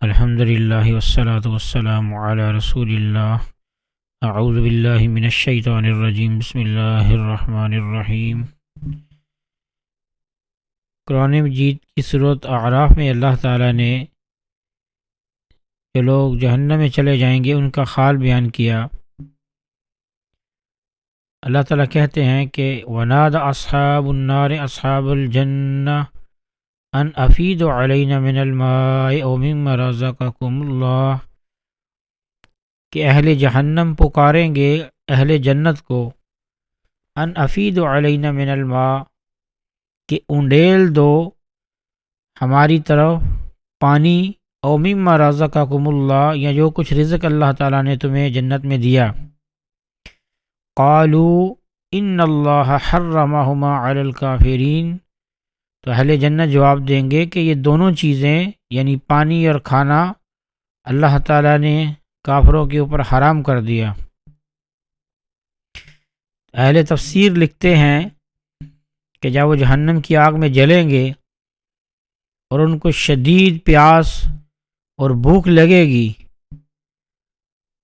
الحمد للہ والصلاة والسلام علی رسول اللہ۔ اعوذ باللہ من الشیطان الرجیم، بسم اللہ الرحمن الرحیم۔ قرآن مجید کی سورۃ اعراف میں اللہ تعالیٰ نے جو لوگ جہنم میں چلے جائیں گے ان کا حال بیان کیا۔ اللہ تعالیٰ کہتے ہیں کہ وَنَادَ أَصْحَابُ النَّارِ أَصْحَابَ الْجَنَّةِ ان افید علینا من الماء او مما رزقکم اللہ، کہ اہل جہنم پکاریں گے اہل جنت کو ان افید علینا من الماء، کہ انڈیل دو ہماری طرف پانی، او مما رزقکم اللہ، یا جو کچھ رزق اللہ تعالیٰ نے تمہیں جنت میں دیا۔ قالوا ان اللہ حرمہما علی الکافرین، تو اہل جنت جواب دیں گے کہ یہ دونوں چیزیں یعنی پانی اور کھانا اللہ تعالیٰ نے کافروں کے اوپر حرام کر دیا۔ اہل تفسیر لکھتے ہیں کہ جب وہ جہنم کی آگ میں جلیں گے اور ان کو شدید پیاس اور بھوک لگے گی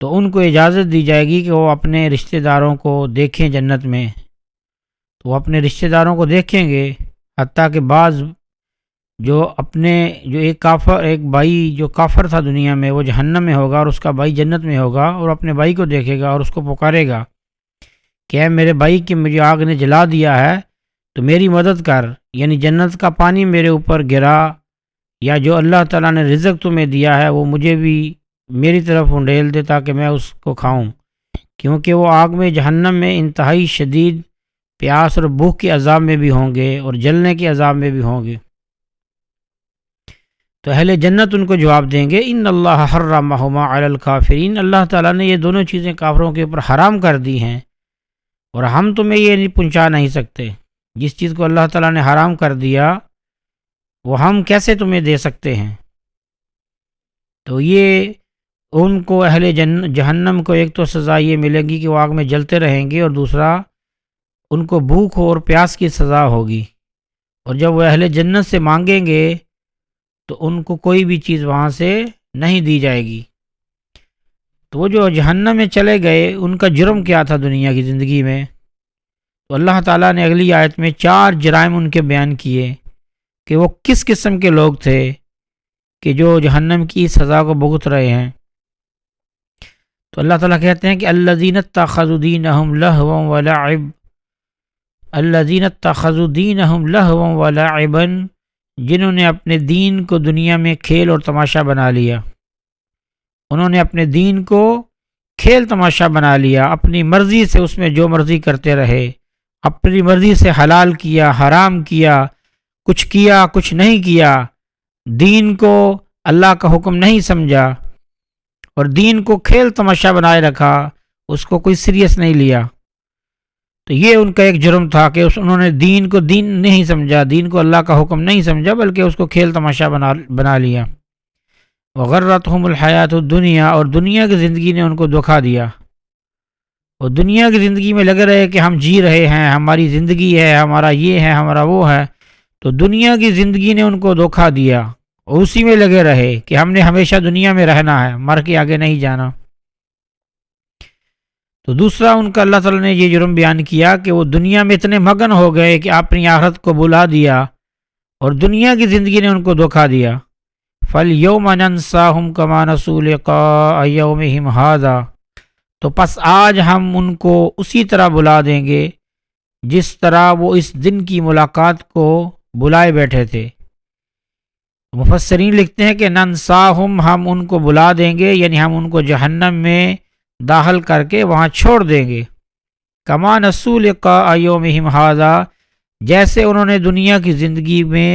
تو ان کو اجازت دی جائے گی کہ وہ اپنے رشتہ داروں کو دیکھیں جنت میں، تو وہ اپنے رشتہ داروں کو دیکھیں گے، حتیٰ کہ بعض جو ایک بھائی جو کافر تھا دنیا میں وہ جہنم میں ہوگا اور اس کا بھائی جنت میں ہوگا، اور اپنے بھائی کو دیکھے گا اور اس کو پکارے گا کہ اے میرے بھائی کہ مجھے آگ نے جلا دیا ہے تو میری مدد کر، یعنی جنت کا پانی میرے اوپر گرا، یا جو اللہ تعالیٰ نے رزق تمہیں دیا ہے وہ مجھے بھی میری طرف انڈیل دے تاکہ میں اس کو کھاؤں، کیونکہ وہ آگ میں جہنم میں انتہائی شدید پیاس اور بھوک کے عذاب میں بھی ہوں گے اور جلنے کے عذاب میں بھی ہوں گے۔ تو اہل جنت ان کو جواب دیں گے ان اللہ حرمہما علی الکافرین، اللہ تعالیٰ نے یہ دونوں چیزیں کافروں کے اوپر حرام کر دی ہیں اور ہم تمہیں یہ نہیں پہنچا نہیں سکتے، جس چیز کو اللہ تعالیٰ نے حرام کر دیا وہ ہم کیسے تمہیں دے سکتے ہیں۔ تو یہ ان کو اہل جہنم کو ایک تو سزا یہ ملے گی کہ وہ آگ میں جلتے رہیں گے، اور دوسرا ان کو بھوک اور پیاس کی سزا ہوگی، اور جب وہ اہل جنت سے مانگیں گے تو ان کو کوئی بھی چیز وہاں سے نہیں دی جائے گی۔ تو وہ جو جہنم میں چلے گئے ان کا جرم کیا تھا دنیا کی زندگی میں، تو اللہ تعالیٰ نے اگلی آیت میں 4 جرائم ان کے بیان کیے کہ وہ کس قسم کے لوگ تھے کہ جو جہنم کی سزا کو بھگت رہے ہیں۔ تو اللہ تعالیٰ کہتے ہیں کہ الذین اتخذوا دینہم لہوا ولعب، الذین اتخذوا دینہم لہوا ولعبا، جنہوں نے اپنے دین کو دنیا میں کھیل اور تماشا بنا لیا، انہوں نے اپنے دین کو کھیل تماشا بنا لیا، اپنی مرضی سے اس میں جو مرضی کرتے رہے، اپنی مرضی سے حلال کیا حرام کیا، کچھ نہیں کیا، دین کو اللہ کا حکم نہیں سمجھا اور دین کو کھیل تماشا بنائے رکھا، اس کو کوئی سیریس نہیں لیا۔ تو یہ ان کا ایک جرم تھا کہ انہوں نے دین کو دین نہیں سمجھا، دین کو اللہ کا حکم نہیں سمجھا، بلکہ اس کو کھیل تماشا بنا لیا۔ وغرتہم الحیات الدنیا، اور دنیا کی زندگی نے ان کو دھوکا دیا، اور دنیا کی زندگی میں لگ رہے کہ ہم جی رہے ہیں، ہماری زندگی ہے، ہمارا یہ ہے، ہمارا وہ ہے، تو دنیا کی زندگی نے ان کو دھوکا دیا اور اسی میں لگے رہے کہ ہم نے ہمیشہ دنیا میں رہنا ہے، مر کے آگے نہیں جانا۔ تو دوسرا ان کا اللہ تعالیٰ نے یہ جرم بیان کیا کہ وہ دنیا میں اتنے مگن ہو گئے کہ اپنی آخرت کو بھلا دیا اور دنیا کی زندگی نے ان کو دھوکا دیا۔ فَالْيَوْمَ نَنْسَاهُمْ كَمَا نَسُوا لِقَاءَ يَوْمِهِمْ هَذَا، تو پس آج ہم ان کو اسی طرح بلا دیں گے جس طرح وہ اس دن کی ملاقات کو بلائے بیٹھے تھے۔ مفسرین لکھتے ہیں کہ ننساہم، ہم ان کو بلا دیں گے، یعنی ہم ان کو جہنم میں داخل کر کے وہاں چھوڑ دیں گے۔ کما نسوا لقاء یومہم ھذا، جیسے انہوں نے دنیا کی زندگی میں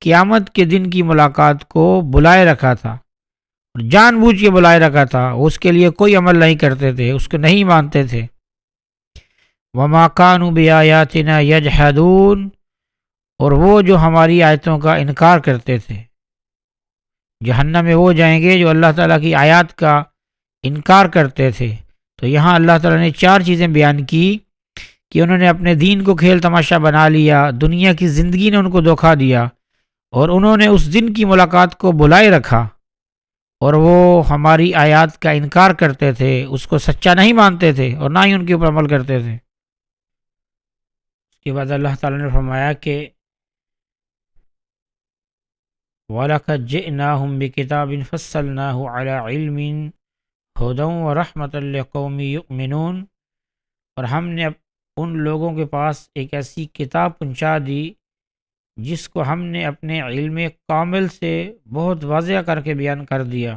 قیامت کے دن کی ملاقات کو بلائے رکھا تھا، اور جان بوجھ کے بلائے رکھا تھا، اس کے لیے کوئی عمل نہیں کرتے تھے، اس کو نہیں مانتے تھے۔ وما كانوا بآیاتنا یجحدون، اور وہ جو ہماری آیتوں کا انکار کرتے تھے۔ جہنم میں وہ جائیں گے جو اللہ تعالیٰ کی آیات کا انکار کرتے تھے۔ تو یہاں اللہ تعالیٰ نے 4 چیزیں بیان کی کہ انہوں نے اپنے دین کو کھیل تماشا بنا لیا، دنیا کی زندگی نے ان کو دھوکا دیا، اور انہوں نے اس دن کی ملاقات کو بلائے رکھا اور وہ ہماری آیات کا انکار کرتے تھے، اس کو سچا نہیں مانتے تھے اور نہ ہی ان کے اوپر عمل کرتے تھے۔ اس کے بعد اللہ تعالیٰ نے فرمایا کہ وَلَقَدْ جِئْنَاهُمْ بِكِتَابٍ فَصَّلْنَاهُ عَلَى عِلْمٍ هُدًى وَرَحْمَةً لِقَوْمٍ يُؤْمِنُونَ، اور ہم نے ان لوگوں کے پاس ایک ایسی کتاب پہنچا دی جس کو ہم نے اپنے علم کامل سے بہت واضح کر کے بیان کر دیا،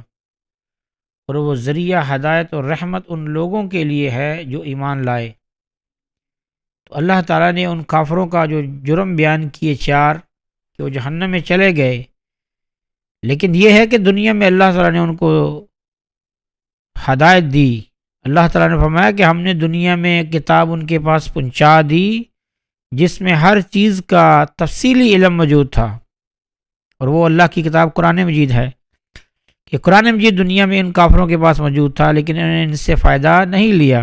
اور وہ ذریعہ ہدایت اور رحمت ان لوگوں کے لیے ہے جو ایمان لائے۔ تو اللہ تعالیٰ نے ان کافروں کا جو جرم بیان کیے چار، کہ وہ جہنم میں چلے گئے، لیکن یہ ہے کہ دنیا میں اللہ تعالیٰ نے ان کو ہدایت دی۔ اللہ تعالیٰ نے فرمایا کہ ہم نے دنیا میں کتاب ان کے پاس پہنچا دی جس میں ہر چیز کا تفصیلی علم موجود تھا، اور وہ اللہ کی کتاب قرآن مجید ہے۔ کہ قرآن مجید دنیا میں ان کافروں کے پاس موجود تھا لیکن انہوں نے ان سے فائدہ نہیں لیا،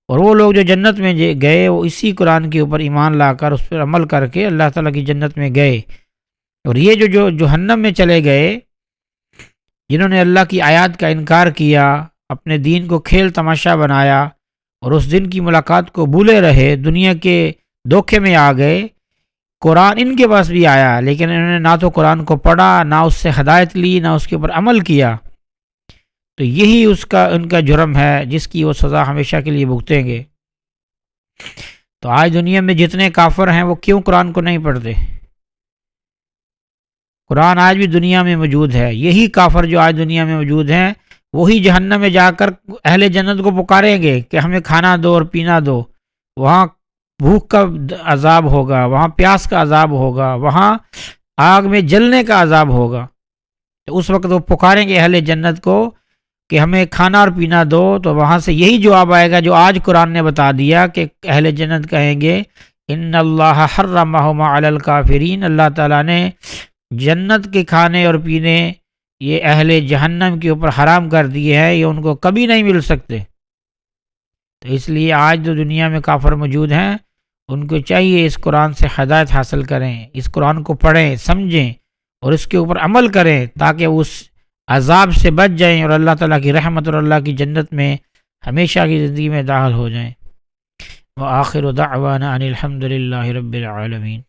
اور وہ لوگ جو جنت میں گئے وہ اسی قرآن کے اوپر ایمان لا کر اس پر عمل کر کے اللہ تعالیٰ کی جنت میں گئے۔ اور یہ جو جہنم میں چلے گئے، جنہوں نے اللہ کی آیات کا انکار کیا، اپنے دین کو کھیل تماشا بنایا اور اس دن کی ملاقات کو بھولے رہے، دنیا کے دھوکے میں آ گئے۔ قرآن ان کے پاس بھی آیا لیکن انہوں نے نہ تو قرآن کو پڑھا، نہ اس سے ہدایت لی، نہ اس کے اوپر عمل کیا، تو یہی ان کا جرم ہے جس کی وہ سزا ہمیشہ کے لیے بھگتیں گے۔ تو آج دنیا میں جتنے کافر ہیں وہ کیوں قرآن کو نہیں پڑھتے؟ قرآن آج بھی دنیا میں موجود ہے۔ یہی کافر جو آج دنیا میں موجود ہیں وہی جہنم میں جا کر اہل جنت کو پکاریں گے کہ ہمیں کھانا دو اور پینا دو۔ وہاں بھوک کا عذاب ہوگا، وہاں پیاس کا عذاب ہوگا، وہاں آگ میں جلنے کا عذاب ہوگا۔ تو اس وقت وہ پکاریں گے اہل جنت کو کہ ہمیں کھانا اور پینا دو، تو وہاں سے یہی جواب آئے گا جو آج قرآن نے بتا دیا کہ اہل جنت کہیں گے ان اللہ حرمہما علی الکافرین، اللہ تعالیٰ نے جنت کے کھانے اور پینے یہ اہل جہنم کے اوپر حرام کر دیے ہیں، یہ ان کو کبھی نہیں مل سکتے۔ تو اس لیے آج جو دنیا میں کافر موجود ہیں ان کو چاہیے اس قرآن سے ہدایت حاصل کریں، اس قرآن کو پڑھیں، سمجھیں اور اس کے اوپر عمل کریں تاکہ اس عذاب سے بچ جائیں اور اللہ تعالیٰ کی رحمت اور اللہ کی جنت میں ہمیشہ کی زندگی میں داخل ہو جائیں۔ وآخر دعوانا ان الحمد للہ رب العالمین۔